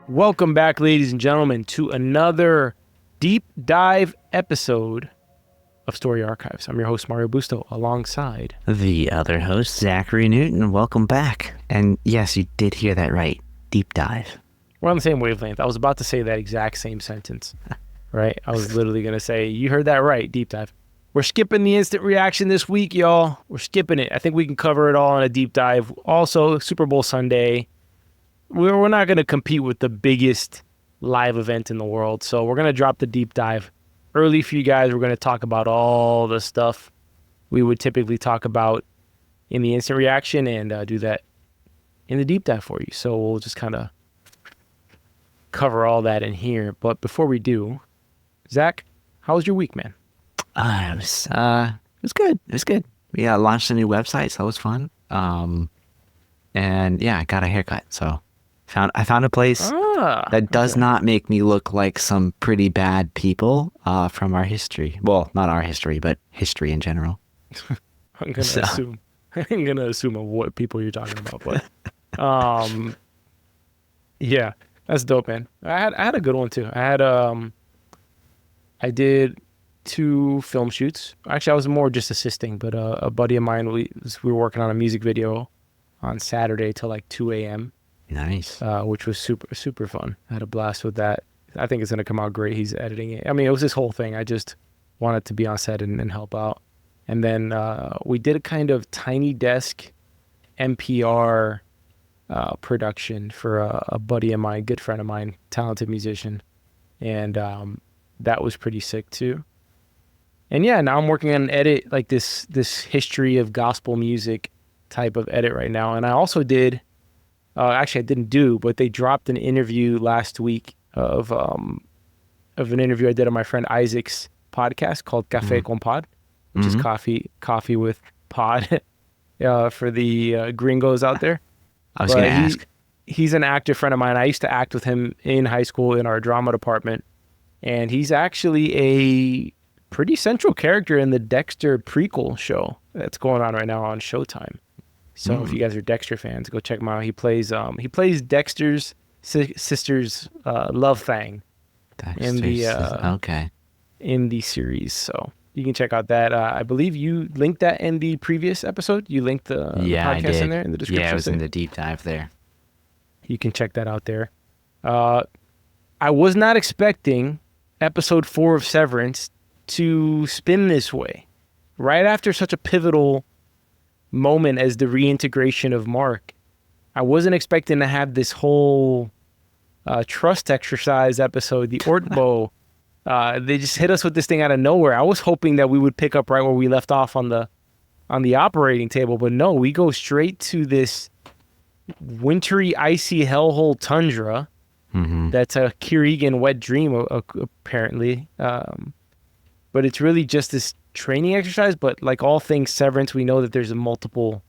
Welcome back, ladies and gentlemen, to another deep dive episode of Story Archives. I'm your host, Mario Busto, alongside the other host, Zachary Newton. Welcome back. And yes, you did hear that right. Deep dive. We're on the same wavelength. I was about to say that exact same sentence, right? I was literally going to say, you heard that right, deep dive. We're skipping the instant reaction this week, y'all. We're skipping it. I think we can cover it all in a deep dive. Also, Super Bowl Sunday. We're not going to compete with the biggest live event in the world, so we're going to drop the deep dive early for you guys. We're going to talk about all the stuff we would typically talk about in the instant reaction and do that in the deep dive for you. So we'll just kind of cover all that in here. But before we do, Zach, how was your week, man? It was good. It was good. We launched a new website, so that was fun. And yeah, I got a haircut. So I found a place that does not make me look like some pretty bad people from our history. Well, not our history, but history in general. I'm gonna assume of what people you're talking about, but yeah, that's dope, man. I had a good one too. I did 2 film shoots. Actually, I was more just assisting, but a buddy of mine, we were working on a music video on Saturday till like 2 a.m. Nice. Which was super fun. I had a blast with that. I think it's gonna come out great. He's editing it. I mean, it was this whole thing. I just wanted to be on set and help out. And then we did a kind of tiny desk NPR production for a buddy of mine, good friend of mine, talented musician. And that was pretty sick too. And yeah, now I'm working on an edit, like this history of gospel music type of edit right now. And I also did, actually I didn't do, but they dropped an interview last week of an interview I did on my friend Isaac's podcast called Café con Pod, which is coffee with pod for the gringos out there. I was going to ask. He's an actor friend of mine. I used to act with him in high school in our drama department. And he's actually a pretty central character in the Dexter prequel show that's going on right now on Showtime. So if you guys are Dexter fans, go check him out. He plays Dexter's sister's love thing in the series. So you can check out that. I believe you linked that in the previous episode. You linked the podcast in there in the description. Yeah, it was in the deep dive there. You can check that out there. I was not expecting episode 4 of Severance to spin this way. Right after such a pivotal moment as the reintegration of Mark, I wasn't expecting to have this whole trust exercise episode, the Ortbow. They just hit us with this thing out of nowhere. I was hoping that we would pick up right where we left off on the operating table, but no, we go straight to this wintry, icy hellhole tundra. That's a Kirigan wet dream, apparently. But it's really just this training exercise. But like all things Severance, we know that there's multiple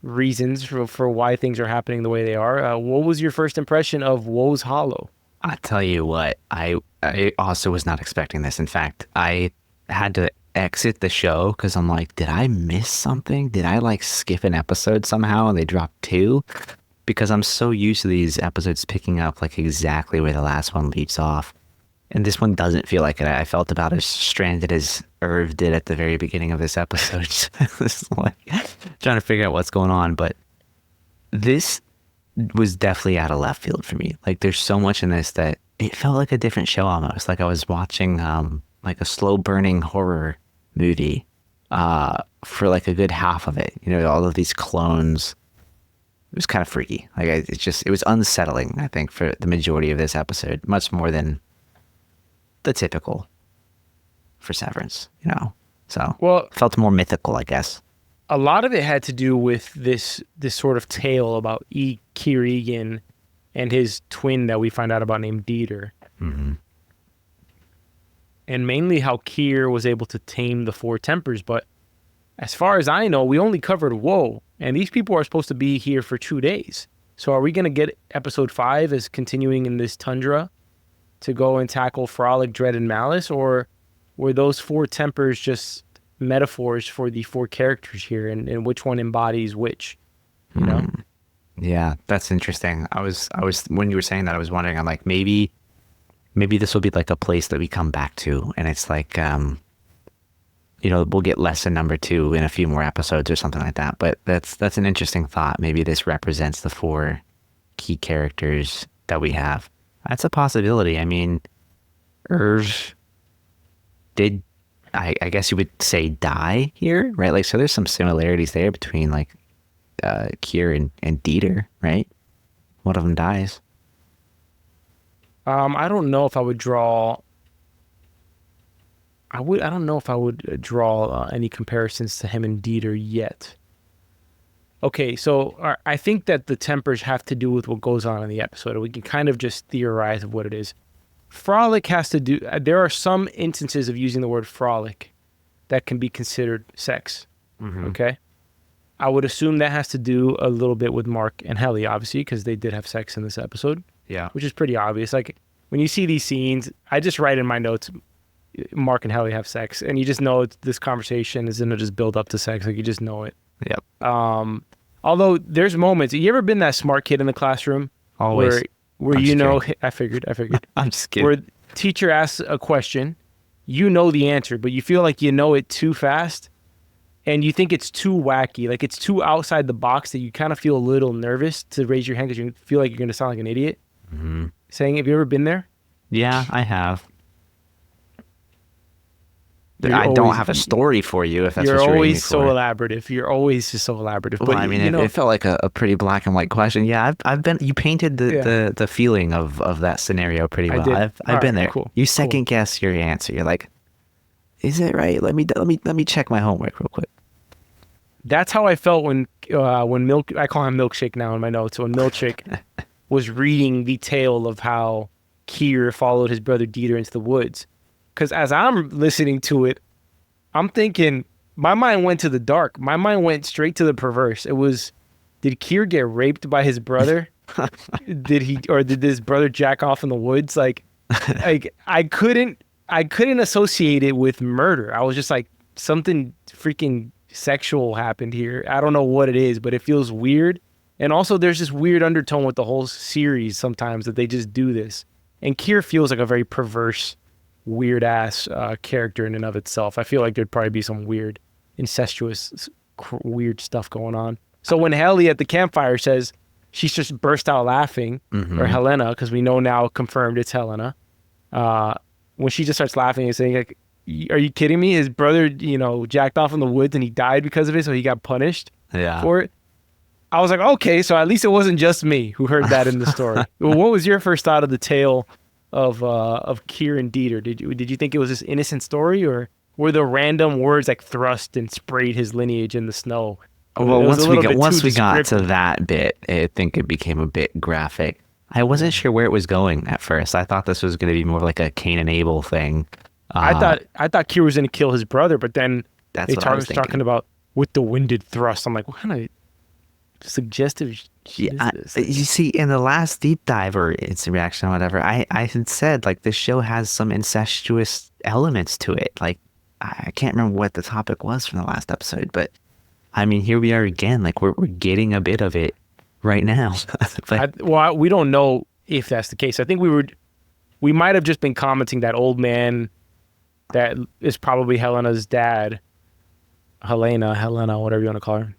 reasons for why things are happening the way they are. What was your first impression of Woe's Hollow? I tell you what, I also was not expecting this. In fact, I had to exit the show because I'm like, did I miss something? Did I like skip an episode somehow and they dropped 2? Because I'm so used to these episodes picking up like exactly where the last one leaves off. And this one doesn't feel like it. I felt about as stranded as Irv did at the very beginning of this episode. Just like trying to figure out what's going on. But this was definitely out of left field for me. Like there's so much in this that it felt like a different show almost. Like I was watching like a slow burning horror movie for like a good half of it. You know, all of these clones. It was kind of freaky. Like it was unsettling, I think, for the majority of this episode, much more than the typical for Severance, you know. So it felt more mythical, I guess. A lot of it had to do with this sort of tale about E. Kirigan and his twin that we find out about named Dieter. And mainly how Kier was able to tame the 4 tempers. But as far as I know, we only covered Woe. And these people are supposed to be here for 2 days. So are we going to get episode 5 as continuing in this tundra to go and tackle Frolic, Dread, and Malice? Or were those 4 tempers just metaphors for the 4 characters here and which one embodies which? You know? Yeah, that's interesting. I was when you were saying that, I was wondering, I'm like, maybe this will be like a place that we come back to, and it's like, we'll get lesson number 2 in a few more episodes or something like that. But that's an interesting thought. Maybe this represents the 4 key characters that we have. That's a possibility. I mean, Irv did, I guess you would say, die here, right? Like, so there's some similarities there between like Kier and Dieter, right? One of them dies. I don't know if I would draw. I don't know if I would draw any comparisons to him and Dieter yet. Okay, so I think that the tempers have to do with what goes on in the episode. We can kind of just theorize of what it is. Frolic has to do. There are some instances of using the word frolic that can be considered sex. Mm-hmm. Okay, I would assume that has to do a little bit with Mark and Helly, obviously, because they did have sex in this episode. Yeah. Which is pretty obvious. Like when you see these scenes, I just write in my notes, Mark and Helly have sex, and you just know this conversation is gonna just build up to sex. Like you just know it. Yep. Although there's moments. You ever been that smart kid in the classroom? Always. Where I'm you just know, kidding. I figured. I'm just kidding. Where teacher asks a question, you know the answer, but you feel like you know it too fast, and you think it's too wacky, like it's too outside the box that you kind of feel a little nervous to raise your hand because you feel like you're going to sound like an idiot. Mm-hmm. Saying, have you ever been there? Yeah, I have. You're I don't always- have a story for you if that's You're what you're aiming always so for. elaborative. You're always just so elaborative. Well, But I mean, you know, it felt like a pretty black and white question. Yeah, I've been. You painted the feeling of that scenario pretty I well. did. I've All been right, there. cool, You second guess your answer. You're like, is it right? Let me check my homework real quick. that's how I felt when I call him Milkshake now in my notes. When Milkshake was reading the tale of how Kier followed his brother Dieter into the woods. Because as I'm listening to it, I'm thinking, my mind went to the dark. My mind went straight to the perverse. It was, did Kier get raped by his brother? Did his brother jack off in the woods? Like I couldn't associate it with murder. I was just like, something freaking sexual happened here. I don't know what it is, but it feels weird. And also there's this weird undertone with the whole series sometimes that they just do this. And Kier feels like a very perverse, weird ass character in and of itself. I feel like there'd probably be some weird, incestuous, weird stuff going on. So when Helly at the campfire says she's just burst out laughing, Mm-hmm. or Helena, because we know now confirmed it's Helena. When she just starts laughing and saying like, "Are you kidding me? His brother, jacked off in the woods and he died because of it, so he got punished Yeah. for it." I was like, okay, so at least it wasn't just me who heard that in the story. Well, what was your first thought of the tale of Kier and Dieter? Did you think it was this innocent story, or were the random words like thrust and sprayed his lineage in the snow? Well, It was a little bit once too we got to descriptive. that bit, I think it became a bit graphic. I wasn't sure where it was going at first. I thought this was going to be more like a Cain and Abel thing. I thought Kier was going to kill his brother, but then That's they what I was thinking. talking about with the winded thrust. I'm like, what kind of suggestive shit Yeah, is this? you see, in the last deep dive or instant reaction or whatever, I had said like this show has some incestuous elements to it. Like I can't remember what the topic was from the last episode, but I mean, here we are again. Like we're getting a bit of it right now. But We don't know if that's the case. I think we might have just been commenting that old man that is probably Helena's dad, Helena, whatever you want to call her.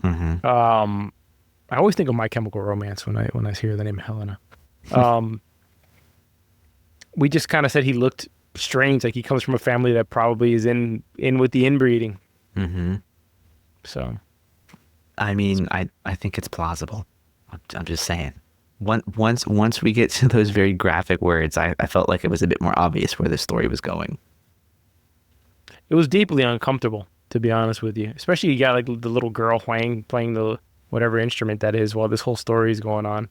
mhm. I always think of My Chemical Romance when I hear the name Helena. We just kind of said he looked strange, like he comes from a family that probably is in with the inbreeding. Mhm. So I mean, I think it's plausible. I'm just saying. Once we get to those very graphic words, I felt like it was a bit more obvious where the story was going. it was deeply uncomfortable, to be honest with you. Especially you got like the little girl playing the whatever instrument that is while this whole story is going on.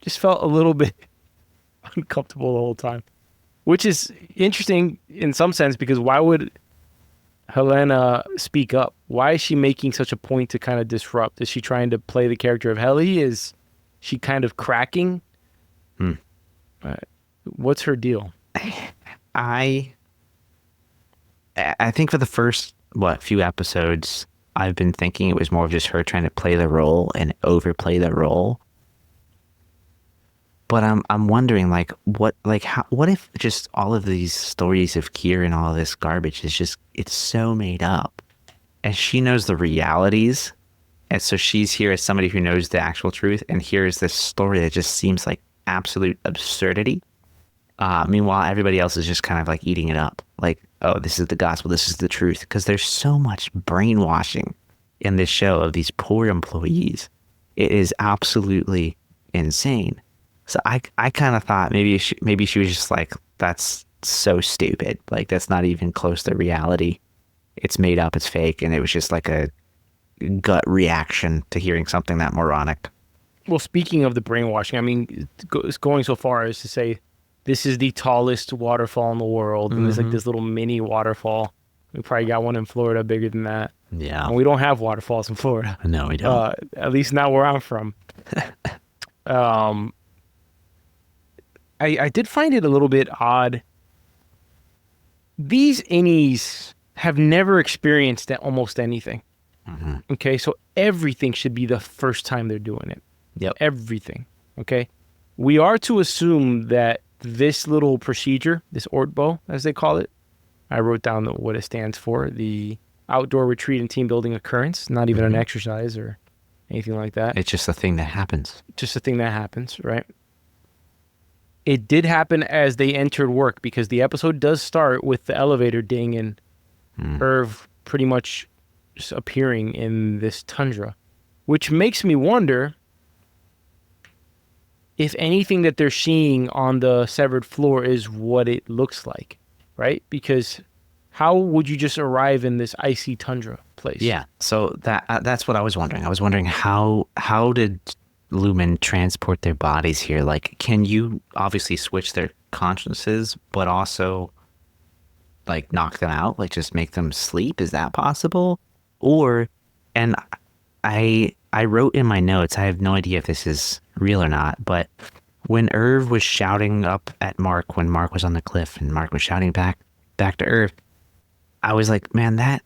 Just felt a little bit uncomfortable the whole time, which is interesting in some sense because why would Helena speak up? Why is she making such a point to kind of disrupt? Is she trying to play the character of Helly? Is she kind of cracking? Hmm. What's her deal? I think for the first few episodes, I've been thinking it was more of just her trying to play the role and overplay the role. But I'm wondering what if just all of these stories of Kier and all of this garbage is just it's so made up, and she knows the realities, and so she's here as somebody who knows the actual truth, and here's this story that just seems like absolute absurdity. Meanwhile, everybody else is just kind of like eating it up. Like, oh, this is the gospel, this is the truth. Because there's so much brainwashing in this show of these poor employees. It is absolutely insane. So I kind of thought maybe she was just like, that's so stupid. Like, that's not even close to reality. It's made up, it's fake. And it was just like a gut reaction to hearing something that moronic. Well, speaking of the brainwashing, I mean, it's going so far as to say, this is the tallest waterfall in the world. And there's like this little mini waterfall. We probably got one in Florida bigger than that. Yeah. And we don't have waterfalls in Florida. No, we don't. At least not where I'm from. I did find it a little bit odd. These innies have never experienced almost anything. Mm-hmm. Okay, so everything should be the first time they're doing it. Yep. Everything. Okay. We are to assume that this little procedure, this Ortbow, as they call it, I wrote down what it stands for, the outdoor retreat and team building occurrence, not even an exercise or anything like that. It's just a thing that happens. Just a thing that happens, right? It did happen as they entered work because the episode does start with the elevator ding and Irv pretty much just appearing in this tundra, which makes me wonder if anything that they're seeing on the severed floor is what it looks like, right? Because how would you just arrive in this icy tundra place? Yeah. So that's what I was wondering. I was wondering how did Lumen transport their bodies here? Like, can you obviously switch their consciences, but also like knock them out, like just make them sleep? Is that possible? Or, and I wrote in my notes, I have no idea if this is real or not, but when Irv was shouting up at Mark, when Mark was on the cliff and Mark was shouting back to Irv, I was like, man, that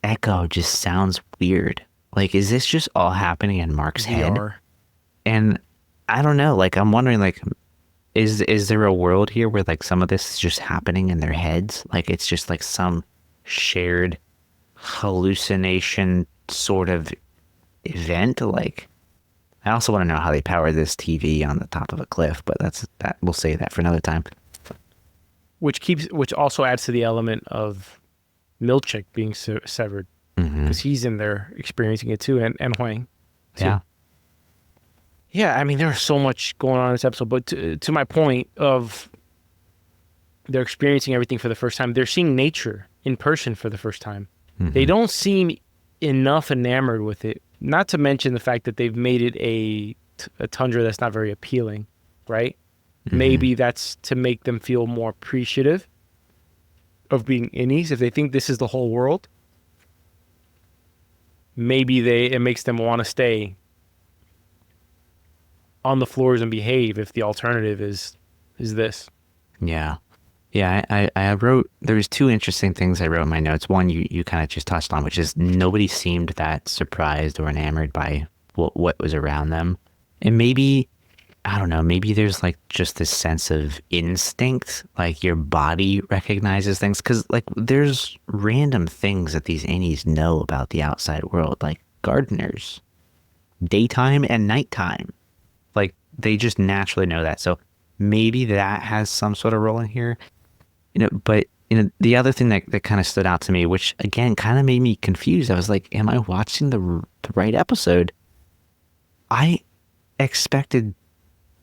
echo just sounds weird. Like, is this just all happening in Mark's head? And I don't know, like, I'm wondering, like, is there a world here where like some of this is just happening in their heads? Like, it's just like some shared hallucination sort of event. Like, I also want to know how they power this TV on the top of a cliff, but we'll save that for another time. Which also adds to the element of Milchick being severed, because he's in there experiencing it too, and Huang too. Yeah, I mean, there's so much going on in this episode, but to my point of they're experiencing everything for the first time, they're seeing nature in person for the first time. They don't seem enough enamored with it, not to mention the fact that they've made it a tundra that's not very appealing, right? Maybe that's to make them feel more appreciative of being innies. If they think this is the whole world, maybe it makes them want to stay on the floors and behave if the alternative is this. Yeah. I wrote, there was two interesting things I wrote in my notes. One, you kind of just touched on, which is nobody seemed that surprised or enamored by what was around them. And maybe, I don't know, maybe there's like just this sense of instinct, like your body recognizes things. Cause like there's random things that these innies know about the outside world, like gardeners, daytime and nighttime. Like they just naturally know that. So maybe that has some sort of role in here. But the other thing that kind of stood out to me, which again kind of made me confused. I was like, am I watching the right episode? I expected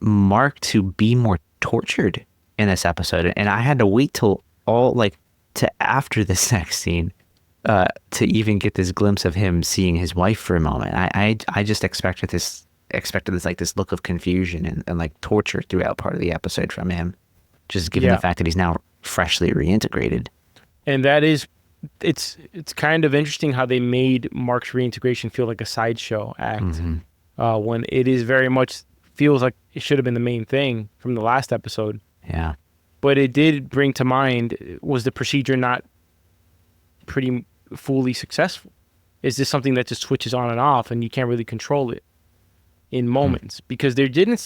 Mark to be more tortured in this episode, and I had to wait till to after the sex scene to even get this glimpse of him seeing his wife for a moment. I just expected this like this look of confusion and like torture throughout part of the episode from him, just given the fact that he's now freshly reintegrated. And that is, it's kind of interesting how they made Mark's reintegration feel like a sideshow act, when it is very much feels like it should have been the main thing from the last episode. Yeah. But it did bring to mind, was the procedure not pretty fully successful? is this something that just switches on and off and you can't really control it in moments? Because this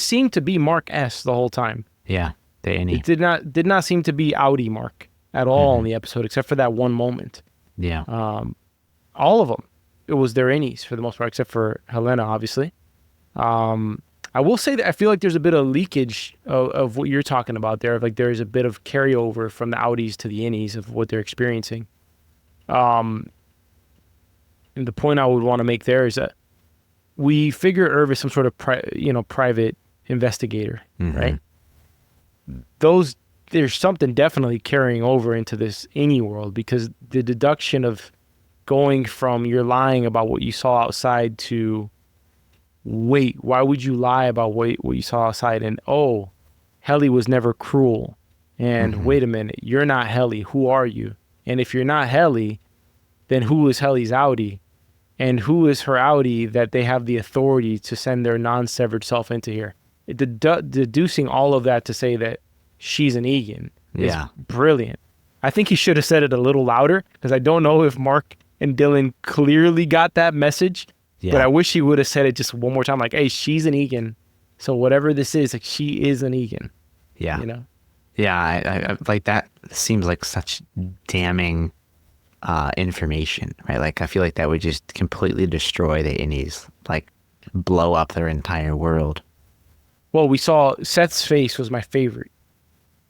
seemed to be Mark S the whole time. Yeah, the It innie. did not seem to be Audi Mark at all in the episode, except for that one moment. Yeah. All of them, it was their innies for the most part, except for Helena, obviously. I will say that I feel like there's a bit of leakage of what you're talking about there. Like there's a bit of carryover from the Audis to the innies of what they're experiencing. And the point I would want to make there is that we figure Irv is some sort of private investigator, right? There's something definitely carrying over into this innie world, because the deduction of going from you're lying about what you saw outside to wait, why would you lie about what you saw outside? And oh, Helly was never cruel. And wait a minute, you're not Helly. Who are you? And if you're not Helly, then who is Helly's Audi? And who is her Audi that they have the authority to send their non-severed self into here? Deducing all of that to say that she's an Egan is brilliant. I think he should have said it a little louder, because I don't know if Mark and Dylan clearly got that message. Yeah. But I wish he would have said it just one more time, like, hey, she's an Egan. So whatever this is, like, she is an Egan. Yeah. You know? Yeah, I like that. Seems like such damning information, right? Like, I feel like that would just completely destroy the innies, like blow up their entire world. Well, we saw Seth's face was my favorite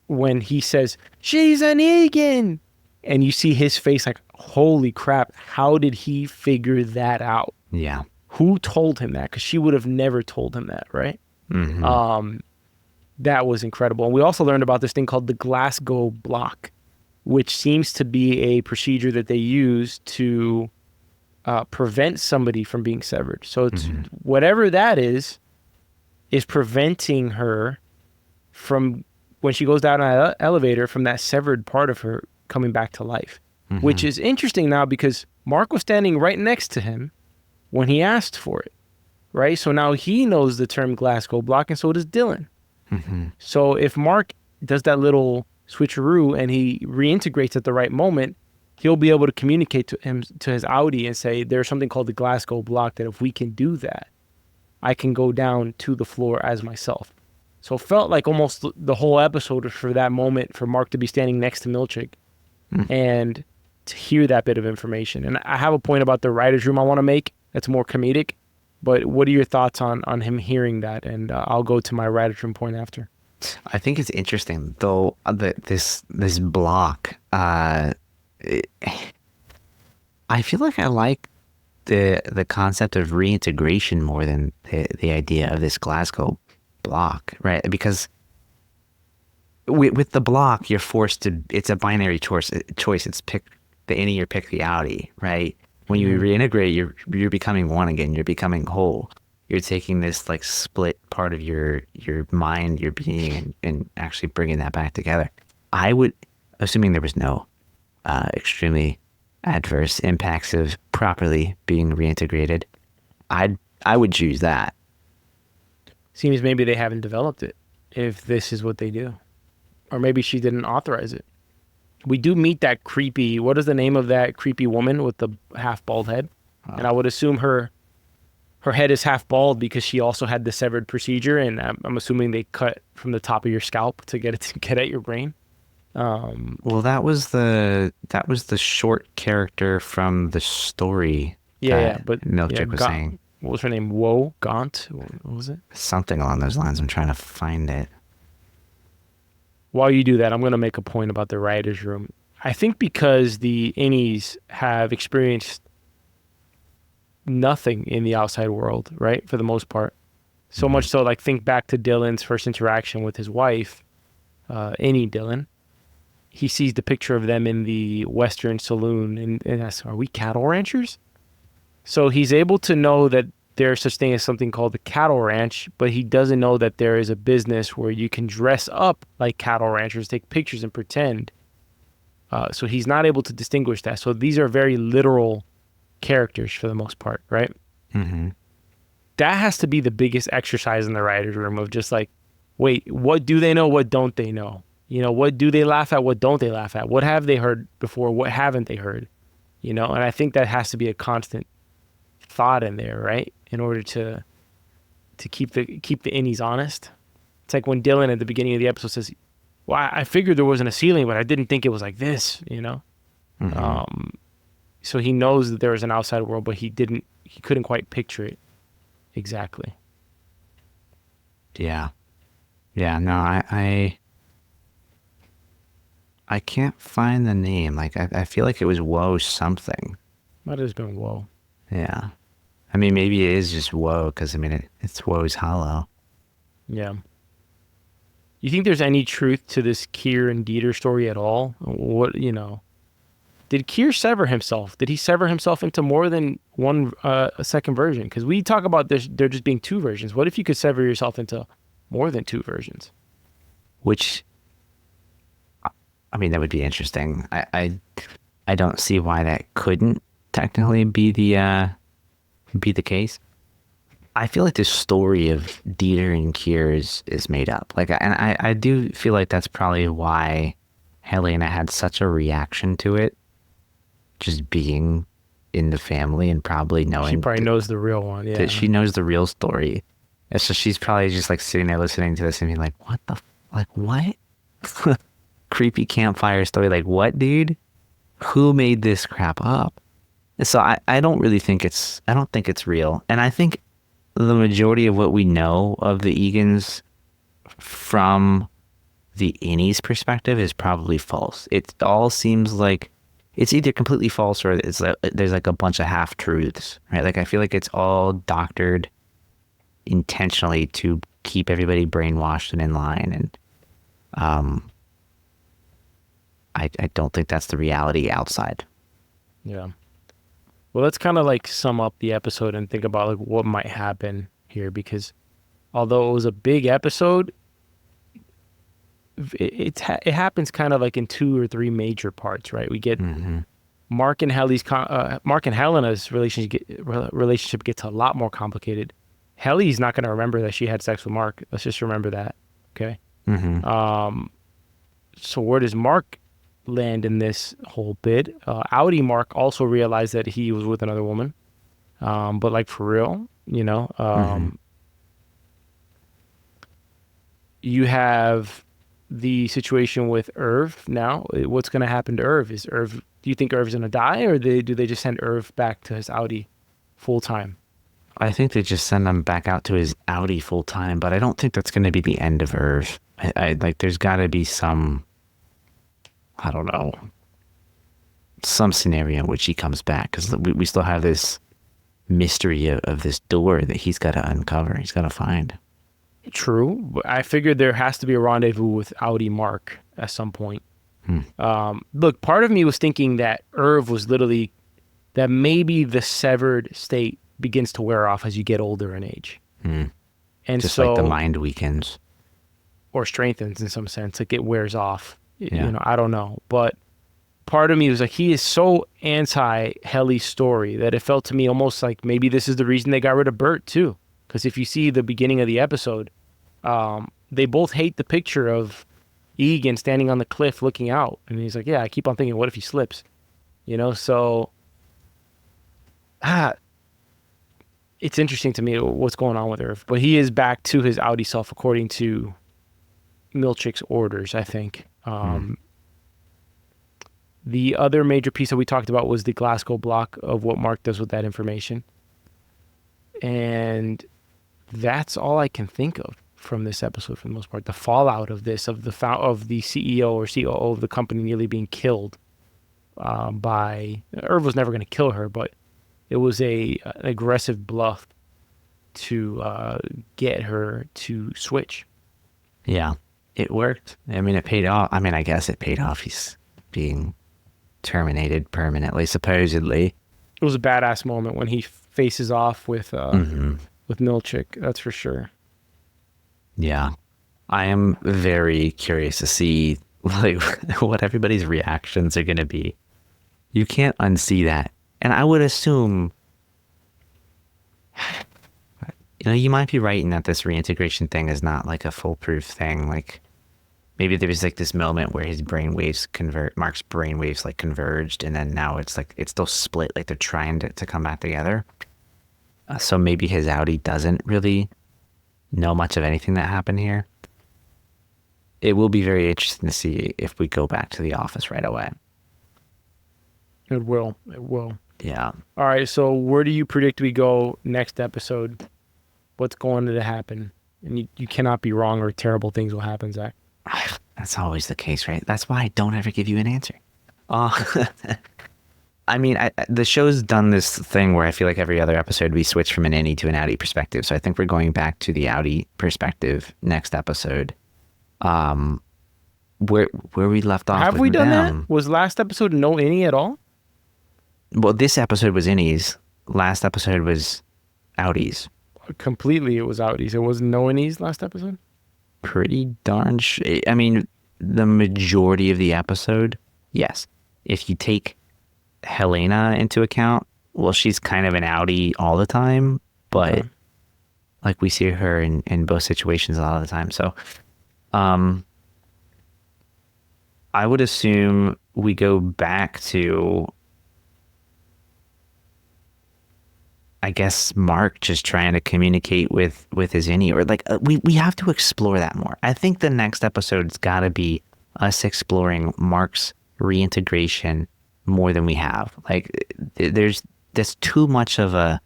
when he says, she's an Egan. And you see his face like, holy crap, how did he figure that out? Yeah. Who told him that? Because she would have never told him that, right? That was incredible. And we also learned about this thing called the Glasgow block, which seems to be a procedure that they use to prevent somebody from being severed. So it's whatever that is preventing her from, when she goes down an elevator, from that severed part of her coming back to life, which is interesting now because Mark was standing right next to him when he asked for it, right? So now he knows the term Glasgow block, and so does Dylan. So if Mark does that little switcheroo and he reintegrates at the right moment, he'll be able to communicate to his Audi and say, there's something called the Glasgow block that if we can do that, I can go down to the floor as myself. So it felt like almost the whole episode was for that moment for Mark to be standing next to Milchick and to hear that bit of information. And I have a point about the writer's room I want to make that's more comedic, but what are your thoughts on him hearing that? And I'll go to my writer's room point after. I think it's interesting, though, this block. I feel like I like the concept of reintegration more than the idea of this Glasgow block, right? Because with the block, you're forced to. It's a binary choice. It's pick the innie or pick the outie, right? When you reintegrate, you're becoming one again. You're becoming whole. You're taking this like split part of your mind, your being, and actually bringing that back together. I would, assuming there was no extremely adverse impacts of properly being reintegrated, I would choose that. Seems maybe they haven't developed it, if this is what they do. Or maybe she didn't authorize it. We do meet that creepy, what is the name of that creepy woman with the half bald head? And I would assume her head is half bald because she also had the severed procedure, and I'm assuming they cut from the top of your scalp to get it to get at your brain. Well, that was the short character from the story. But Milchick was saying. What was her name? Woe? Gaunt? What was it? Something along those lines. I'm trying to find it. While you do that, I'm going to make a point about the writer's room. I think because the innies have experienced nothing in the outside world, right? For the most part. So much so, like, think back to Dylan's first interaction with his wife, innie Dylan. He sees the picture of them in the Western saloon and asks, are we cattle ranchers? So he's able to know that there's such thing as something called the cattle ranch, but he doesn't know that there is a business where you can dress up like cattle ranchers, take pictures and pretend. So he's not able to distinguish that. So these are very literal characters for the most part, right? That has to be the biggest exercise in the writer's room of just like, wait, what do they know? What don't they know? You know, what do they laugh at? What don't they laugh at? What have they heard before? What haven't they heard? And I think that has to be a constant thought in there, right? In order to keep the innies honest. It's like when Dylan at the beginning of the episode says, "Well, I figured there wasn't a ceiling, but I didn't think it was like this," Hmm. So he knows that there is an outside world, but he couldn't quite picture it exactly. Yeah. Yeah. No, I can't find the name. Like, I feel like it was Woe something. Might have just been whoa. Yeah. I mean, maybe it is just Woe because, I mean, it's Woe's Hollow. Yeah. You think there's any truth to this Kier and Dieter story at all? Did Kier sever himself? Did he sever himself into more than one a second version? Because we talk about there just being two versions. What if you could sever yourself into more than two versions? Which, I mean, that would be interesting. I don't see why that couldn't technically be the case. I feel like the story of Dieter and Kier is made up. Like, and I do feel like that's probably why Helena had such a reaction to it, just being in the family and probably She knowing probably knows the real one. Yeah. that she knows the real story. And so she's probably just like sitting there listening to this and being like, like, what? Creepy campfire story. Like, what, dude? Who made this crap up? And so I don't really think I don't think it's real. And I think the majority of what we know of the Egans from the innie's perspective is probably false. It all seems like it's either completely false or it's like, there's like a bunch of half truths, right? Like I feel like it's all doctored intentionally to keep everybody brainwashed and in line. And I don't think that's the reality outside. Yeah. Well, let's kind of like sum up the episode and think about like what might happen here, because although it was a big episode, it happens kind of like in two or three major parts, right? We get Hmm. Mark and Mark and Helena's relationship gets a lot more complicated. Helly's not going to remember that she had sex with Mark. Let's just remember that. Okay. Hmm. So where does Mark land in this whole bit? Audi Mark also realized that he was with another woman, but like for real, Hmm. you have the situation with Irv now. What's going to happen to Irv? Do you think Irv's going to die, or do they just send Irv back to his Audi full time? I think they just send him back out to his Audi full time, but I don't think that's going to be the end of Irv. I like there's got to be some, I don't know, some scenario in which he comes back because we still have this mystery of this door that he's got to uncover. He's got to find. True, but I figured there has to be a rendezvous with Audi Mark at some point. Hmm. Look, part of me was thinking that Irv was literally that maybe the severed state begins to wear off as you get older in age, Hmm. and Just so like the mind weakens. or strengthens in some sense, like it wears off. Yeah. I don't know, but part of me was like, he is so anti Helly's story that it felt to me almost like maybe this is the reason they got rid of Bert too. Because if you see the beginning of the episode, they both hate the picture of Egan standing on the cliff looking out, and he's like, "Yeah, I keep on thinking, what if he slips?" So it's interesting to me what's going on with Irv, but he is back to his Audi self according to Milchick's orders, I think. Hmm. The other major piece that we talked about was the Glasgow block of what Mark does with that information. And that's all I can think of from this episode for the most part. The fallout of this, of the CEO or COO of the company nearly being killed by Irv was never going to kill her, but it was an aggressive bluff to get her to switch. Yeah. It worked. I mean, it paid off. I mean, I guess it paid off. He's being terminated permanently, supposedly. It was a badass moment when he faces off with Hmm. Milchick. That's for sure. Yeah. I am very curious to see like what everybody's reactions are going to be. You can't unsee that. And I would assume, you might be right in that this reintegration thing is not like a foolproof thing. Like, maybe there was like this moment where his brainwaves Mark's brainwaves like converged, and then now it's like it's still split, like they're trying to come back together. So maybe his outie doesn't really know much of anything that happened here. It will be very interesting to see if we go back to the office right away. It will. It will. Yeah. All right. So where do you predict we go next episode? What's going to happen? And you cannot be wrong, or terrible things will happen, Zach. That's always the case, right? That's why I don't ever give you an answer. I mean, the show's done this thing where I feel like every other episode we switch from an innie to an outie perspective. So I think we're going back to the outie perspective next episode. Where we left off. Have we done that? Was last episode no innie at all? Well, this episode was innies. Last episode was outies. Completely, it was outies. It was no innies last episode? Pretty darn I mean, the majority of the episode, yes. If you take Helena into account, well, she's kind of an outie all the time, but like we see her in both situations a lot of the time. So I would assume we go back to, I guess, Mark just trying to communicate with his innie, or like we have to explore that more. I think the next episode's got to be us exploring Mark's reintegration more than we have. Like there's too much of a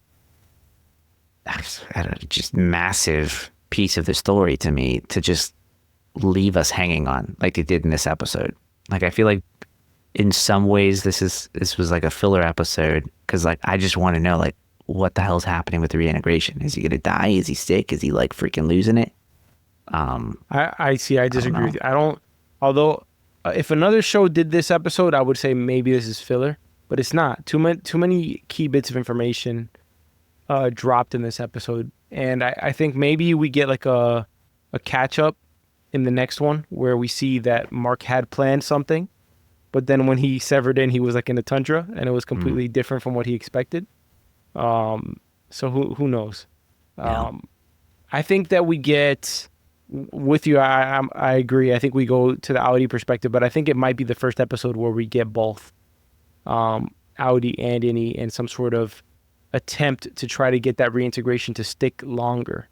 just massive piece of the story to me to just leave us hanging on like they did in this episode. Like I feel like in some ways this was like a filler episode, because like I just want to know like what the hell's happening with the reintegration. Is he gonna die? Is he sick? Is he like freaking losing it? I see. I disagree with you. I don't. Although, if another show did this episode, I would say maybe this is filler, but it's not. Too many key bits of information dropped in this episode, and I think maybe we get like a catch up in the next one where we see that Mark had planned something, but then when he severed in, he was like in a tundra, and it was completely different from what he expected. So who knows? Yeah. I think that we get with you. I agree. I think we go to the Audi perspective, but I think it might be the first episode where we get both, Audi and innie, and some sort of attempt to try to get that reintegration to stick longer.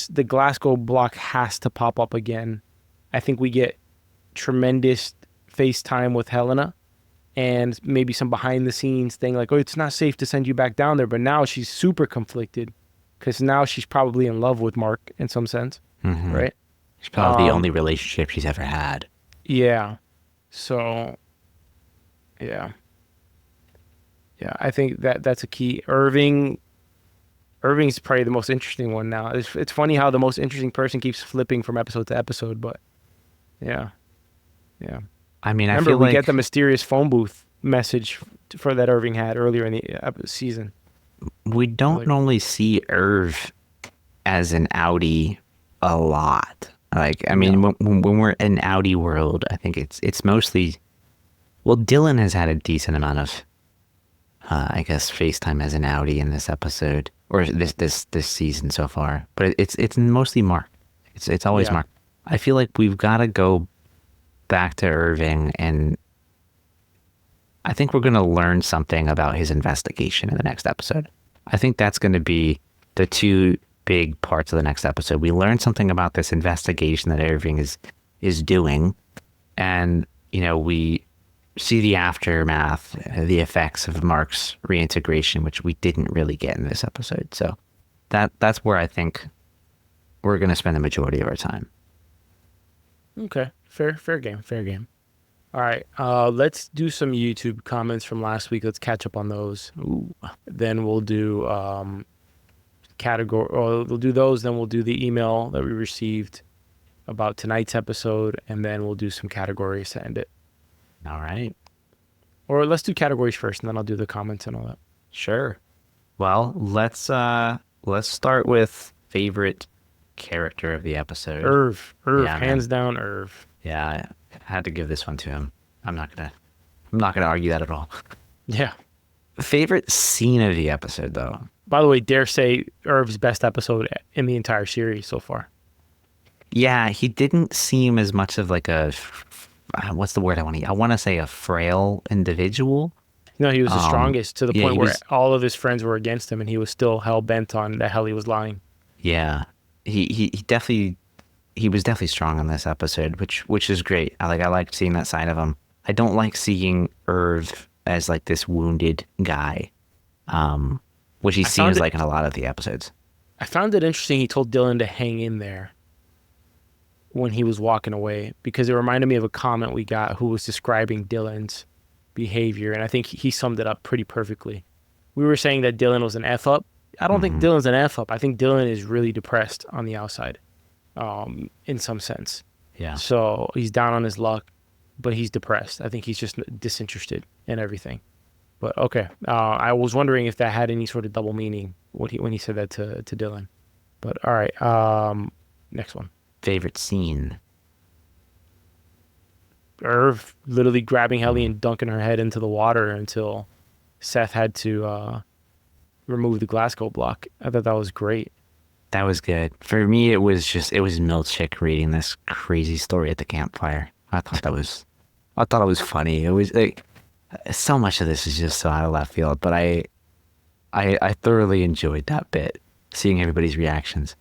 The Glasgow block has to pop up again. I think we get tremendous FaceTime with Helena, and maybe some behind the scenes thing like, oh, it's not safe to send you back down there. But now she's super conflicted because now she's probably in love with Mark in some sense, right? It's probably the only relationship she's ever had. Yeah. So, yeah, I think that's a key. Irving's probably the most interesting one now. It's funny how the most interesting person keeps flipping from episode to episode, but yeah. I mean, Remember, I feel we like get the mysterious phone booth message for that Irving had earlier in the season. we don't normally see Irv as an outie a lot. Like, I mean, when we're in outie world, I think it's mostly, well, Dylan has had a decent amount of, I guess, FaceTime as an outie in this episode or this season so far. But it's mostly Mark. It's always Mark. I feel like we've got to go back to Irving, and I think we're going to learn something about his investigation in the next episode. I think that's going to be the two big parts of the next episode. We learn something about this investigation that Irving is doing, and we see the aftermath, the effects of Mark's reintegration, which we didn't really get in this episode. So that's where I think we're going to spend the majority of our time. Okay, fair game. All right, let's do some YouTube comments from last week. Let's catch up on those. Ooh. Then we'll do category, or we'll do those. Then we'll do the email that we received about tonight's episode, and then we'll do some categories to end it. All right. Or let's do categories first, and then I'll do the comments and all that. Sure. Well, let's start with favorite character of the episode. Irv, Yeah, hands down, Irv. Yeah, I had to give this one to him. I'm not gonna argue that at all. Yeah. Favorite scene of the episode, though. By the way, dare say Irv's best episode in the entire series so far. Yeah, he didn't seem as much of like what's the word I want to? I want to say a frail individual. No, he was the strongest to the Yeah, point he where was. all of his friends were against him, and he was still hell bent on that Helly was lying. Yeah, he definitely he was definitely strong on this episode, which is great. I liked seeing that side of him. I don't like seeing Irv as like this wounded guy, which he I found seems it. like in a lot of the episodes. I found it interesting. He told Dylan to hang in there when he was walking away because it reminded me of a comment we got who was describing Dylan's behavior, and I think he summed it up pretty perfectly. We were saying that Dylan was an F up. I don't think Hmm. Dylan's an F up. I think Dylan is really depressed on the outside, in some sense. Yeah, So he's down on his luck, but he's depressed. I think he's just disinterested in everything. But okay, I was wondering if that had any sort of double meaning when he said that to Dylan. But all right, next one. favorite scene. Irv literally grabbing Helly and dunking her head into the water until Seth had to remove the Glasgow block. I thought that was great. That was good. For me, it was Milchick reading this crazy story at the campfire. I thought it was funny. It was like so much of this is just so out of left field, but I thoroughly enjoyed that bit, seeing everybody's reactions.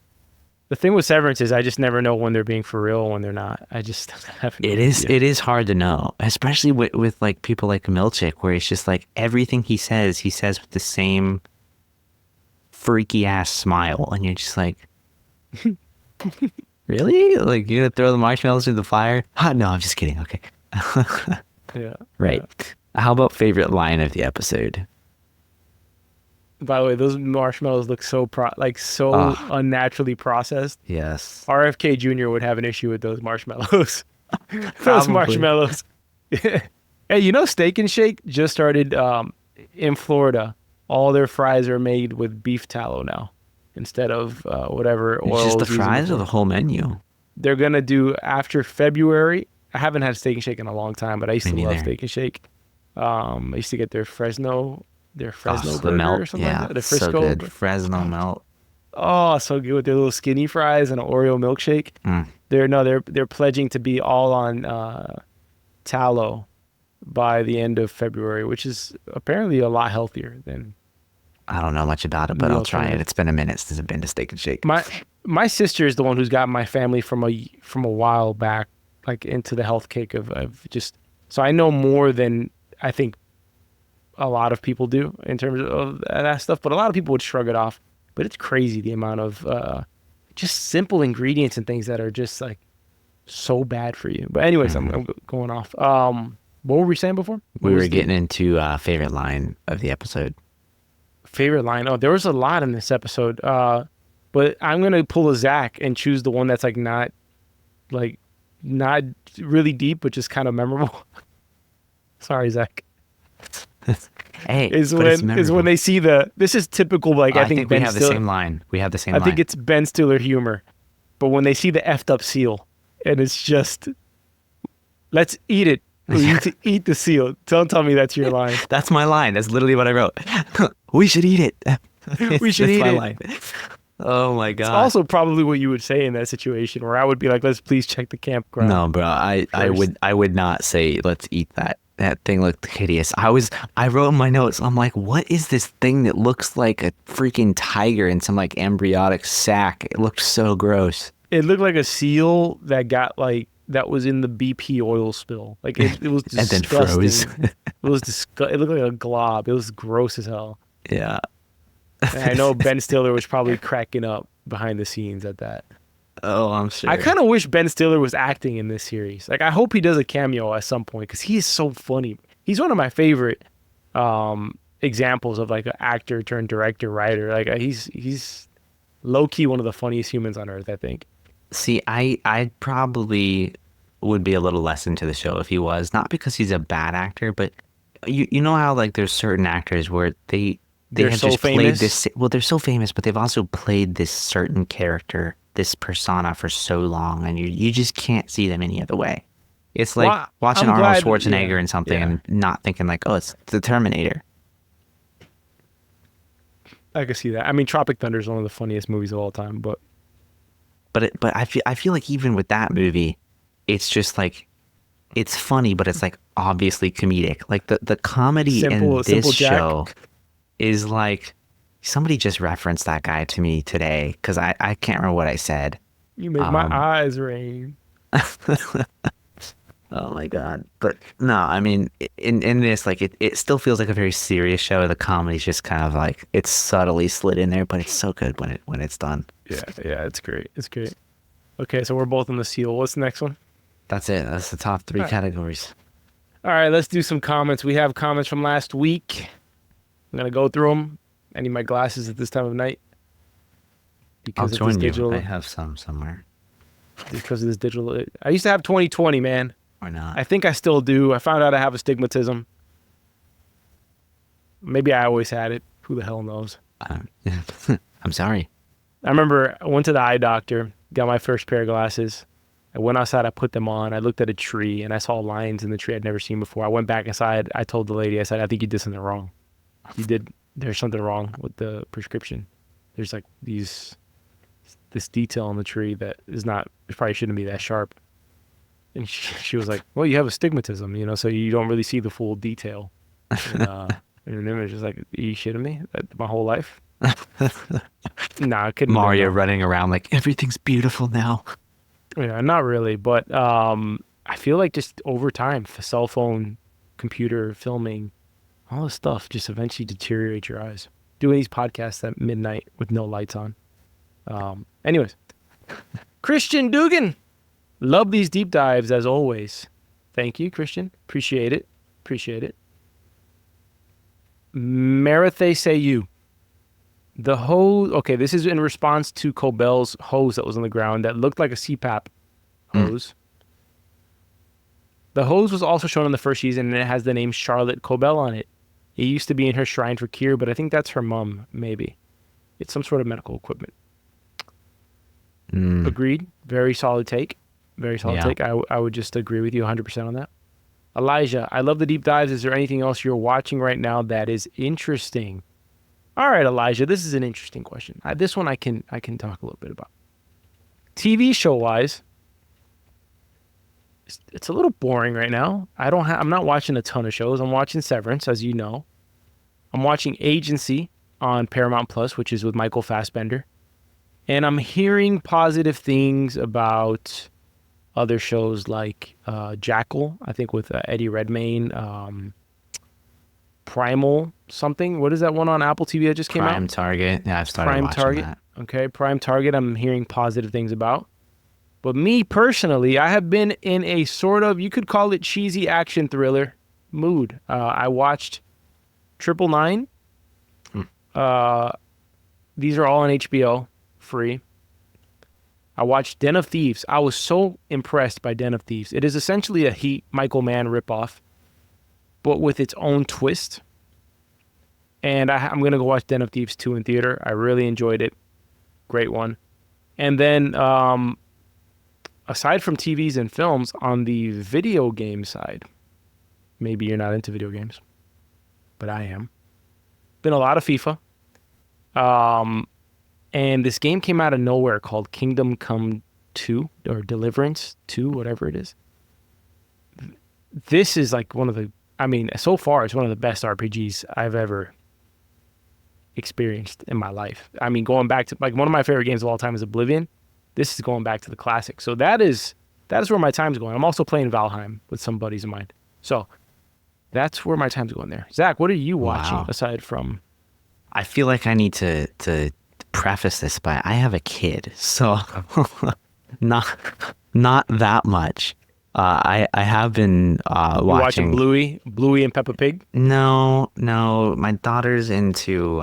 The thing with Severance is I just never know when they're being for real and when they're not. I just have no idea. It is hard to know, especially with like people like Milchick, where it's just like everything he says with the same freaky ass smile, and you're just like, really? Like you're gonna throw the marshmallows in the fire? No, I'm just kidding. Okay. Yeah. Right. Yeah. How about favorite line of the episode? By the way, those marshmallows look so Oh, unnaturally processed. yes. RFK Jr. would have an issue with those marshmallows. Those Probably. marshmallows. Hey, you know Steak and Shake just started in Florida. All their fries are made with beef tallow now instead of whatever It's oil just the was using fries or before. the whole menu? They're gonna do after February. I haven't had Steak and Shake in a long time, but I used Me to love neither. Steak and Shake. I used to get their Fresno Oh, the burger or melt. something like Yeah, that. The so Frisco. good. Fresno melt. Oh, so good with their little skinny fries and an Oreo milkshake. Mm. They're pledging to be all on tallow by the end of February, which is apparently a lot healthier than I don't know much about it, but the I'll try it. alternative. It's been a minute since I've been to Steak and Shake. My sister is the one who's got my family from a while back, like into the health cake of just. So I know more than I think a lot of people do in terms of that stuff, but a lot of people would shrug it off. But it's crazy the amount of just simple ingredients and things that are just like so bad for you. But anyways, Mhm. I'm going off. What were we saying before? We What were was the getting into favorite line of the episode. favorite line? Oh, there was a lot in this episode. But I'm gonna pull a Zach and choose the one that's like not really deep, but just kind of memorable. Sorry, Zach. Hey, Is but it's when memorable. they see this is typical like I I think think we Ben have the Stiller. same line. We have the same I line. think it's Ben Stiller humor, but when they see the effed up seal, and it's just let's eat it. We need to eat the seal. Don't tell me that's your line. That's my line. That's literally what I wrote. We should eat it. We should That's eat my it. line. Oh my It's god. also probably what you would say in that situation, where I would be like, "Let's please check the campground." No, bro. first. I would not say let's eat that. That thing looked hideous. I wrote in my notes. I'm like, what is this thing that looks like a freaking tiger in some like embryonic sack? It looked so gross. It looked like a seal that was in the BP oil spill. Like it was And then disgusting. froze. It looked like a glob. It was gross as hell. Yeah. And I know Ben Stiller was probably cracking up behind the scenes at that. Oh, I'm sure. I kind of wish Ben Stiller was acting in this series. Like, I hope he does a cameo at some point because he is so funny. He's one of my favorite examples of like an actor turned director writer. Like, he's low key one of the funniest humans on earth, I think. See, I probably would be a little less into the show if he was, not because he's a bad actor, but you know how like there's certain actors where they They're have so just played famous. this. Well, they're so famous, but they've also played this certain character, this persona for so long, and you just can't see them any other way. It's like Well, watching I'm Arnold glad- Schwarzenegger yeah, in something yeah. and not thinking like, oh, it's the Terminator. I can see that. I mean, Tropic Thunder is one of the funniest movies of all time, but but I feel like even with that movie, it's just like it's funny, but it's like obviously comedic. Like the comedy in Simple this Jack. show is like somebody just referenced that guy to me today because I can't remember what I said. You make my Um, eyes rain. oh my God. But no, I mean, in this, like it still feels like a very serious show. The comedy's just kind of like it's subtly slid in there, but it's so good when it's done. Yeah, it's great. It's great. Okay, so we're both on the seal. What's the next one? That's it. That's the top three All right. categories. All right, let's do some comments. We have comments from last week. I'm gonna go through them. I need my glasses at this time of night I'll because of this join you. digital. I have some somewhere. Because of this digital. I used to have 20/20, man. Or not. I think I still do. I found out I have astigmatism. Maybe I always had it. Who the hell knows? I'm sorry. I remember I went to the eye doctor, got my first pair of glasses. I went outside, I put them on. I looked at a tree and I saw lines in the tree I'd never seen before. I went back inside. I told the lady, I said, I think you did something wrong. There's something wrong with the prescription. There's like this detail on the tree that is not, it probably shouldn't be that sharp. And she was like, well, you have astigmatism, so you don't really see the full detail in an image. It's like, are you shitting me? My whole life? Nah, it couldn't. Mario running around like everything's beautiful now. Yeah, not really, but I feel like just over time, cell phone, computer, filming, all this stuff just eventually deteriorates your eyes. Doing these podcasts at midnight with no lights on. Anyways, Christian Dugan, love these deep dives as always. Thank you, Christian. Appreciate it. Marathe say you. The hose, okay, this is in response to Cobell's hose that was on the ground that looked like a CPAP hose. The hose was also shown in the first season, and it has the name Charlotte Cobell on it. It used to be in her shrine for cure, but I think that's her mom, maybe. It's some sort of medical equipment. Agreed. Very solid take. I would just agree with you 100% on that. Elijah, I love the deep dives. Is there anything else you're watching right now that is interesting? All right, Elijah, this is an interesting question. This one I can talk a little bit about. TV show wise, it's a little boring right now. I'm not watching a ton of shows. I'm watching Severance, as you know. I'm watching Agency on Paramount Plus, which is with Michael Fassbender. And I'm hearing positive things about other shows like Jackal, I think with Eddie Redmayne, Primal something. What is that one on Apple TV that just came out? Prime Target. Yeah, I've started Prime watching Target. that. Okay, Prime Target. I'm hearing positive things about. But me personally, I have been in a sort of, you could call it cheesy action thriller mood. I watched 999. These are all on HBO, free. I watched Den of Thieves. I was so impressed by Den of Thieves. It is essentially a Heat Michael Mann ripoff, but with its own twist. And I'm going to go watch Den of Thieves 2 in theater. I really enjoyed it. Great one. And then, aside from TVs and films, on the video game side, maybe you're not into video games, but I am. Been a lot of FIFA. And this game came out of nowhere called Kingdom Come 2 or Deliverance 2, whatever it is. This is like so far it's one of the best RPGs I've ever experienced in my life. I mean, going back to like one of my favorite games of all time is Oblivion. This is going back to the classic. So that is where my time's going. I'm also playing Valheim with some buddies of mine. So that's where my time's going there. Zach, what are you watching aside from? I feel like I need to preface this by I have a kid, so not that much. I have been watching Bluey and Peppa Pig. No, my daughter's into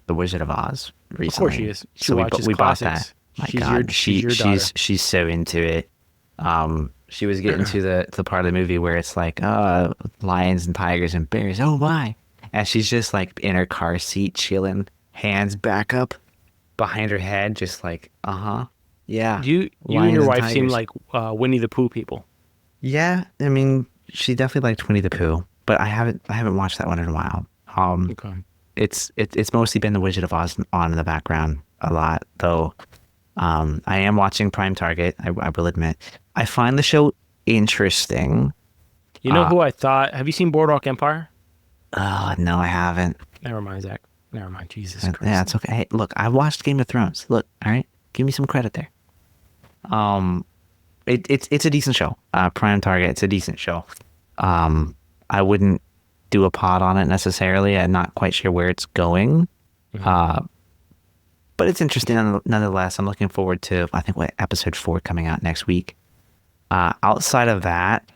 The Wizard of Oz recently. Of course she is. She so watches we bought classics. that. My God, she's so into it. She was getting to the part of the movie where it's like lions and tigers and bears. Oh my! And she's just like in her car seat chilling, hands back up behind her head, just like yeah. You and your wife seem like Winnie the Pooh people. Yeah, I mean, she definitely liked Winnie the Pooh, but I haven't watched that one in a while. Okay. It's mostly been The Wizard of Oz on in the background a lot, though. I am watching Prime Target. I will admit. I find the show interesting. You know who I thought? Have you seen Boardwalk Empire? No, I haven't. Never mind, Zach. Never mind. Jesus Yeah, Christ. it's okay. Hey, look, I watched Game of Thrones. Look, all right, give me some credit there. It's a decent show. Prime Target. It's a decent show. I wouldn't do a pod on it necessarily. I'm not quite sure where it's going. But it's interesting nonetheless. I'm looking forward to, I think, episode 4 coming out next week. Outside of that,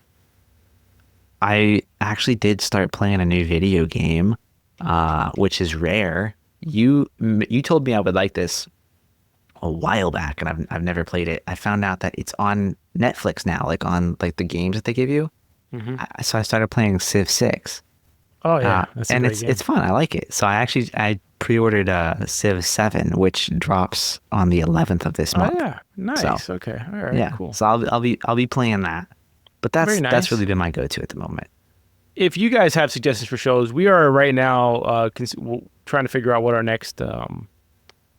I actually did start playing a new video game, which is rare. You told me I would like this a while back, and I've never played it. I found out that it's on Netflix now, like on like the games that they give you. So I started playing Civ 6. Oh yeah, that's a and great game. it's fun. I like it. So I pre-ordered Civ 7, which drops on the 11th of this month. Oh yeah, nice. So, Okay, all right, yeah, cool. so I'll be playing that. But Very nice. that's really been my go-to at the moment. If you guys have suggestions for shows, we are right now trying to figure out what our next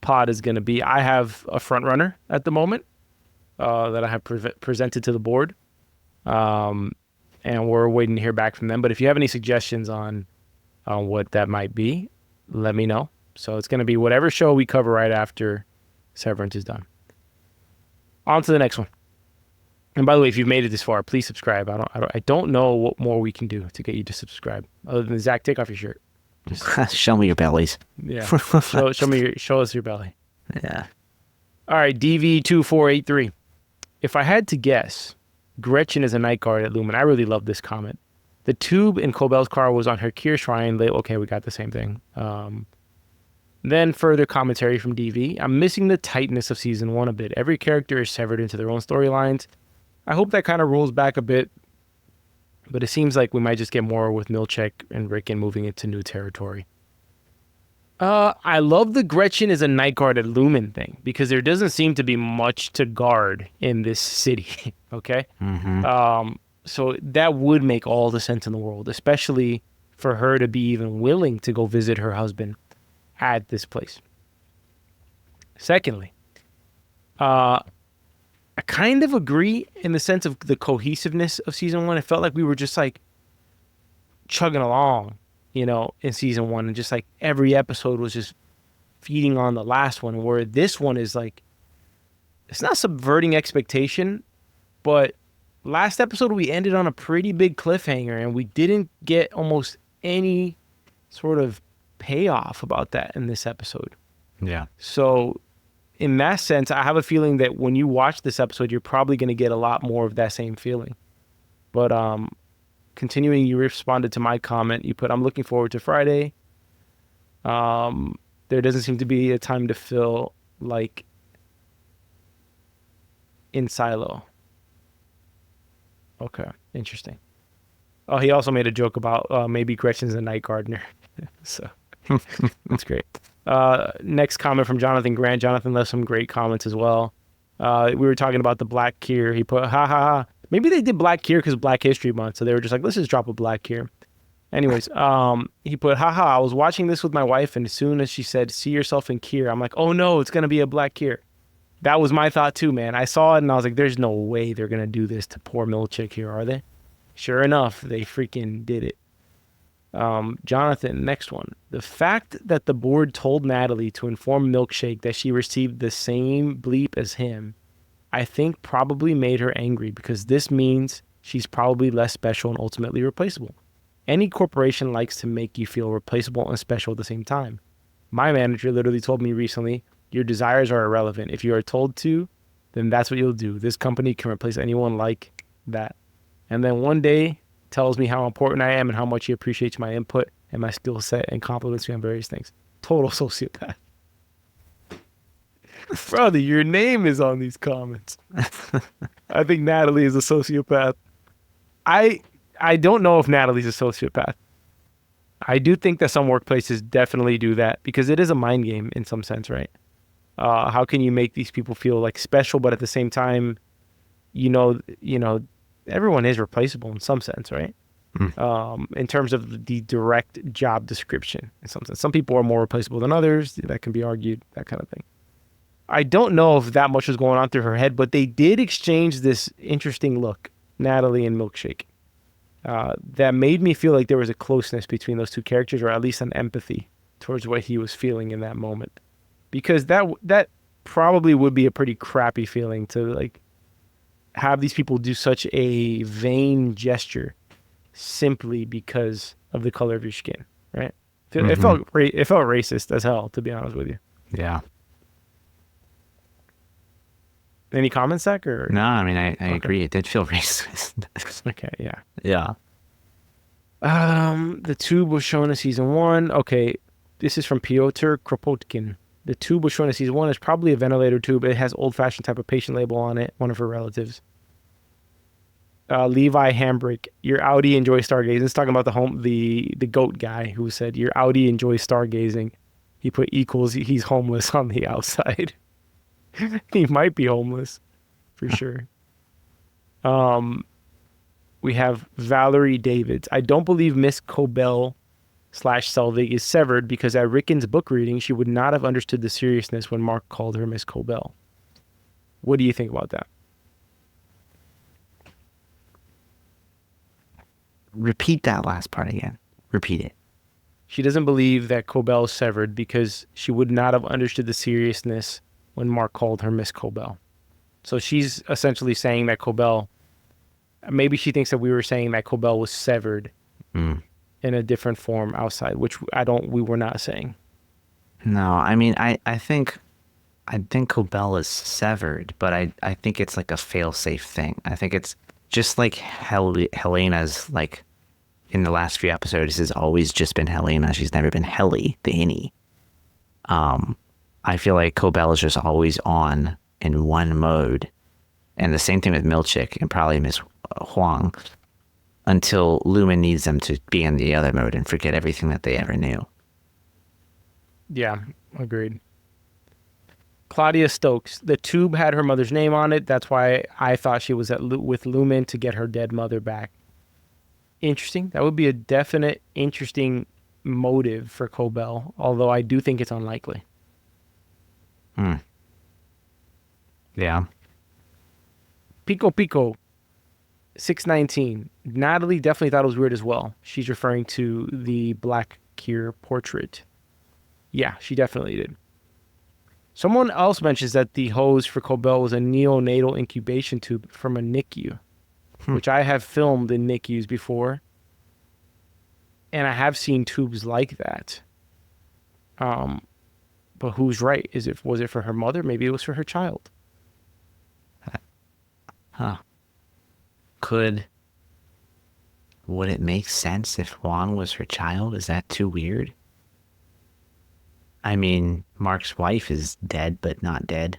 pod is going to be. I have a front runner at the moment that I have presented to the board, and we're waiting to hear back from them. But if you have any suggestions on what that might be, let me know. So it's going to be whatever show we cover right after Severance is done. On to the next one. And by the way, if you've made it this far, please subscribe. I don't know what more we can do to get you to subscribe, other than Zach, take off your shirt. Just show me your bellies. Yeah, show us your belly. Yeah. All right, DV2483. If I had to guess, Gretchen is a night guard at Lumen. I really love this comment. The tube in Cobel's car was on her Kier shrine. Okay, we got the same thing. Then further commentary from DV. I'm missing the tightness of season 1 a bit. Every character is severed into their own storylines. I hope that kind of rolls back a bit, but it seems like we might just get more with Milchek and Rickon moving into new territory. I love the Gretchen is a night guard at Lumen thing, because there doesn't seem to be much to guard in this city, okay? So that would make all the sense in the world, especially for her to be even willing to go visit her husband at this place. Secondly, I kind of agree in the sense of the cohesiveness of season 1. It felt like we were just like chugging along, in season 1, and just like every episode was just feeding on the last one, where this one is like, it's not subverting expectation, but last episode we ended on a pretty big cliffhanger, and we didn't get almost any sort of payoff about that in this episode. Yeah. So in that sense, I have a feeling that when you watch this episode, you're probably going to get a lot more of that same feeling. But continuing, you responded to my comment. You put, I'm looking forward to Friday. There doesn't seem to be a time to fill like in Silo. Okay, interesting. Oh, he also made a joke about maybe Gretchen's a night gardener. So that's great. Next comment from Jonathan Grant. Jonathan left some great comments as well. We were talking about the Black Kier. He put, ha ha ha. Maybe they did Black Kier because Black History Month. So they were just like, let's just drop a Black Kier. Anyways, he put, haha, I was watching this with my wife, and as soon as she said, see yourself in Kier, I'm like, oh no, it's going to be a Black Kier. That was my thought too, man. I saw it and I was like, there's no way they're going to do this to poor Milchek here, are they? Sure enough, they freaking did it. Jonathan, next one. The fact that the board told Natalie to inform Milkshake that she received the same bleep as him, I think probably made her angry, because this means she's probably less special and ultimately replaceable. Any corporation likes to make you feel replaceable and special at the same time. My manager literally told me recently, your desires are irrelevant. If you are told to, then that's what you'll do. This company can replace anyone like that. And then one day tells me how important I am and how much he appreciates my input and my skill set and compliments me on various things. Total sociopath. Brother, your name is on these comments. I think Natalie is a sociopath. I don't know if Natalie's a sociopath. I do think that some workplaces definitely do that, because it is a mind game in some sense, right? How can you make these people feel like special, but at the same time, everyone is replaceable in some sense, right? In terms of the direct job description, in some sense. Some people are more replaceable than others. That can be argued, that kind of thing. I don't know if that much was going on through her head, but they did exchange this interesting look, Natalie and Milkshake, that made me feel like there was a closeness between those two characters, or at least an empathy towards what he was feeling in that moment. Because that probably would be a pretty crappy feeling to like have these people do such a vain gesture simply because of the color of your skin, right? It felt racist as hell, to be honest with you. Yeah. Any comments, Zach? Or No, I mean, I agree. It did feel racist. okay, yeah. Yeah. The tube was shown in season 1. Okay, this is from Piotr Kropotkin. The tube was shown in season 1. It's probably a ventilator tube. It has old-fashioned type of patient label on it. One of her relatives. Levi Hambrick, your Audi enjoys stargazing. It's talking about the goat guy who said your Audi enjoys stargazing. He put equals. He's homeless on the outside. He might be homeless, for sure. We have Valerie Davids. I don't believe Miss Cobell / Selvig is severed because at Rickon's book reading, she would not have understood the seriousness when Mark called her Miss Cobell. What do you think about that? Repeat that last part again. Repeat it. She doesn't believe that Cobell is severed because she would not have understood the seriousness when Mark called her Miss Cobell. So she's essentially saying that Cobell, maybe she thinks that we were saying that Cobell was severed in a different form outside, which we were not saying. No, I mean, I think Cobell is severed, but I think it's like a fail-safe thing. I think it's just like Helena's, like, in the last few episodes, has always just been Helena. She's never been Helly, the innie. I feel like Cobell is just always on in one mode. And the same thing with Milchick and probably Miss Huang until Lumen needs them to be in the other mode and forget everything that they ever knew. Yeah, agreed. Claudia Stokes. The tube had her mother's name on it. That's why I thought she was with Lumen to get her dead mother back. Interesting. That would be a definite interesting motive for Cobell, although I do think it's unlikely. Yeah. Pico 619. Natalie definitely thought it was weird as well. She's referring to the Black Kier portrait. Yeah, she definitely did. Someone else mentions that the hose for Cobell was a neonatal incubation tube from a NICU, which I have filmed in NICUs before. And I have seen tubes like that. But who's right? Was it for her mother? Maybe it was for her child. Huh. Would it make sense if Huang was her child? Is that too weird? I mean, Mark's wife is dead, but not dead.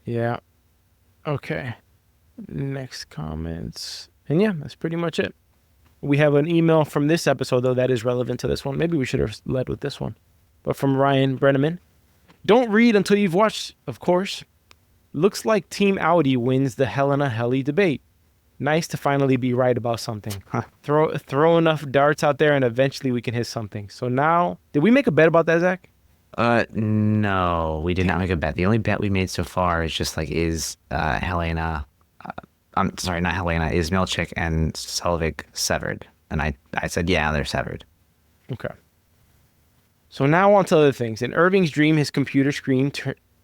Yeah. Okay. Next comments. And yeah, that's pretty much it. We have an email from this episode, though, that is relevant to this one. Maybe we should have led with this one. But from Ryan Brenneman. Don't read until you've watched, of course. Looks like Team Audi wins the Helena Helly debate. Nice to finally be right about something. Throw enough darts out there and eventually we can hit something. So now, did we make a bet about that, Zach? No, we did not make a bet. The only bet we made so far is just like, is Helena, I'm sorry, not Helena, is Milchick and Selvig severed? And I said, yeah, they're severed. Okay. So now on to other things. In Irving's dream, his computer screen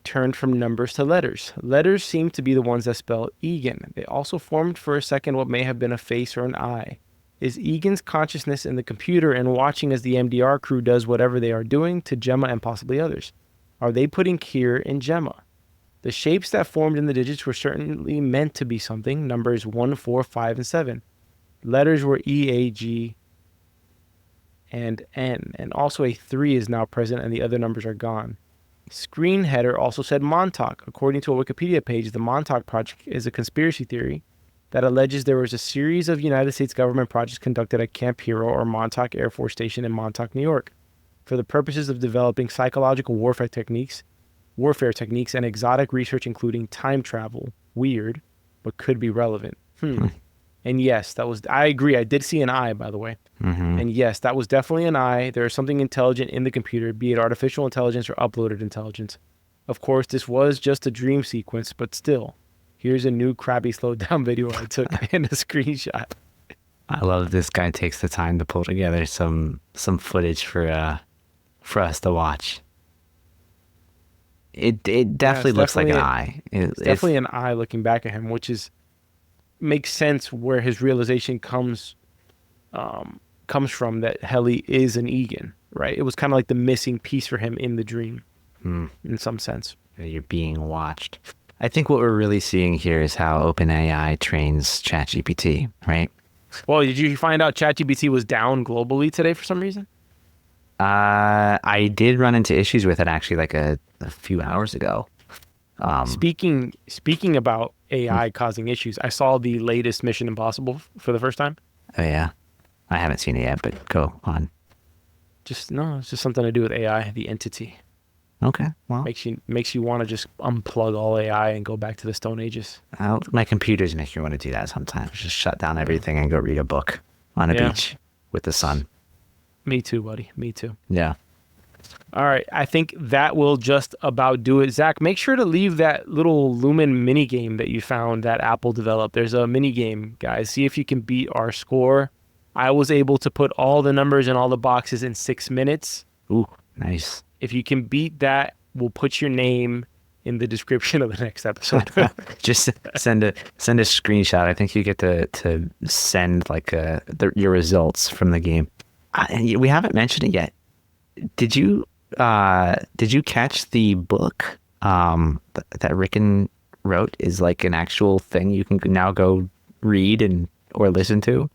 turned from numbers to letters. Letters seem to be the ones that spell Egan. They also formed for a second what may have been a face or an eye. Is Egan's consciousness in the computer and watching as the MDR crew does whatever they are doing to Gemma and possibly others? Are they putting Kier in Gemma? The shapes that formed in the digits were certainly meant to be something. Numbers 1, 4, 5, and 7. Letters were E, A, G, and N. And also a 3 is now present and the other numbers are gone. Screen header also said Montauk. According to a Wikipedia page, the Montauk Project is a conspiracy theory that alleges there was a series of United States government projects conducted at Camp Hero or Montauk Air Force Station in Montauk, New York, for the purposes of developing psychological warfare techniques, and exotic research including time travel. Weird, but could be relevant. And yes, I agree. I did see an eye, by the way. Mm-hmm. And yes, that was definitely an eye. There is something intelligent in the computer, be it artificial intelligence or uploaded intelligence. Of course, this was just a dream sequence, but still, here's a new crappy slowed down video I took in a screenshot. I love this guy takes the time to pull together some footage for us to watch. It definitely looks like an eye. It's definitely an eye looking back at him, which makes sense where his realization comes from, that Helly is an Egan, right? It was kind of like the missing piece for him in the dream, in some sense. You're being watched. I think what we're really seeing here is how OpenAI trains ChatGPT, right? Well, did you find out ChatGPT was down globally today for some reason? I did run into issues with it actually like a few hours ago. Speaking about AI causing issues, I saw the latest Mission Impossible for the first time. Oh yeah, I haven't seen it yet, but go on. It's just something to do with AI, the entity. Okay, well, Makes you want to just unplug all AI and go back to the Stone Ages. my computers make me want to do that sometimes. Just shut down everything and go read a book on a beach with the sun. Me too, buddy. Me too. Yeah. All right. I think that will just about do it. Zach, make sure to leave that little Lumen mini game that you found that Apple developed. There's a mini game, guys. See if you can beat our score. I was able to put all the numbers in all the boxes in 6 minutes. Ooh, nice. If you can beat that, we'll put your name in the description of the next episode. Just send a screenshot. I think you get to send like your results from the game. We haven't mentioned it yet. Did you catch the book that Rickon wrote is like an actual thing you can now go read or listen to?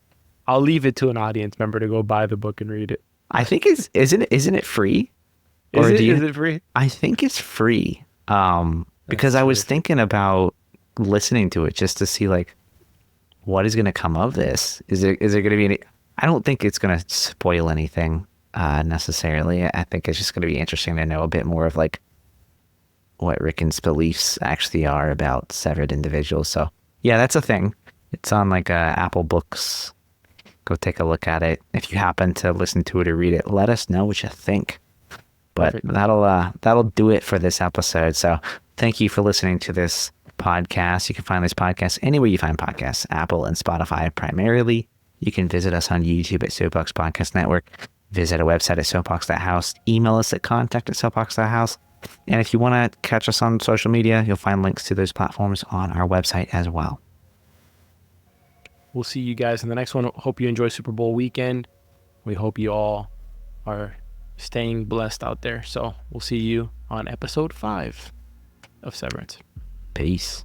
I'll leave it to an audience member to go buy the book and read it. I think isn't it free? Is it free? I think it's free. Because I was thinking about listening to it just to see like what is going to come of this. Is there going to be any? I don't think it's going to spoil anything necessarily. I think it's just going to be interesting to know a bit more of like what Rickon's beliefs actually are about severed individuals. So yeah, that's a thing. It's on like Apple Books. Go take a look at it. If you happen to listen to it or read it, let us know what you think. But Perfect. that'll do it for this episode. So thank you for listening to this podcast. You can find this podcast anywhere you find podcasts, Apple and Spotify primarily. You can visit us on YouTube at Soapbox Podcast Network. Visit our website at soapbox.house. Email us at contact@soapbox.house. And if you want to catch us on social media, you'll find links to those platforms on our website as well. We'll see you guys in the next one. Hope you enjoy Super Bowl weekend. We hope you all are staying blessed out there. So we'll see you on episode 5 of Severance. Peace.